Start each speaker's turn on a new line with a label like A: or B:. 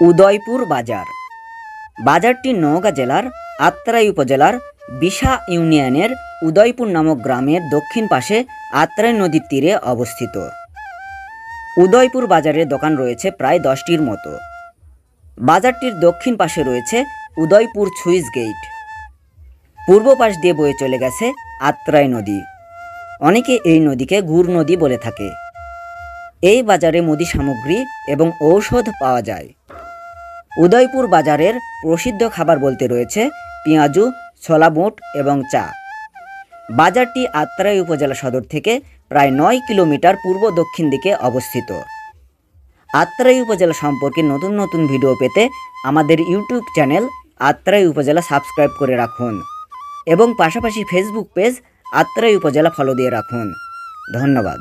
A: উদয়পুর বাজার। বাজারটি নওগাঁ জেলার আত্রাই উপজেলার বিশা ইউনিয়নের উদয়পুর নামক গ্রামের দক্ষিণ পাশে আত্রাই নদীর তীরে অবস্থিত। উদয়পুর বাজারের দোকান রয়েছে প্রায় 10টির মতো। বাজারটির দক্ষিণ পাশে রয়েছে উদয়পুর সুইচ গেট। পূর্ব পাশ দিয়ে বয়ে চলে গেছে আত্রাই নদী। অনেকে এই নদীকে গুড় নদী বলে থাকে। এই বাজারে মুদি সামগ্রী এবং ঔষধ পাওয়া যায়। উদয়পুর বাজারের প্রসিদ্ধ খাবার বলতে রয়েছে পেঁয়াজু, ছোলা বুট এবং চা। বাজারটি আত্রাই উপজেলা সদর থেকে প্রায় 9 কিলোমিটার পূর্ব দক্ষিণ দিকে অবস্থিত। আত্রাই উপজেলা সম্পর্কে নতুন নতুন ভিডিও পেতে আমাদের ইউটিউব চ্যানেল আত্রাই উপজেলা সাবস্ক্রাইব করে রাখুন এবং পাশাপাশি ফেসবুক পেজ আত্রাই উপজেলা ফলো দিয়ে রাখুন। ধন্যবাদ।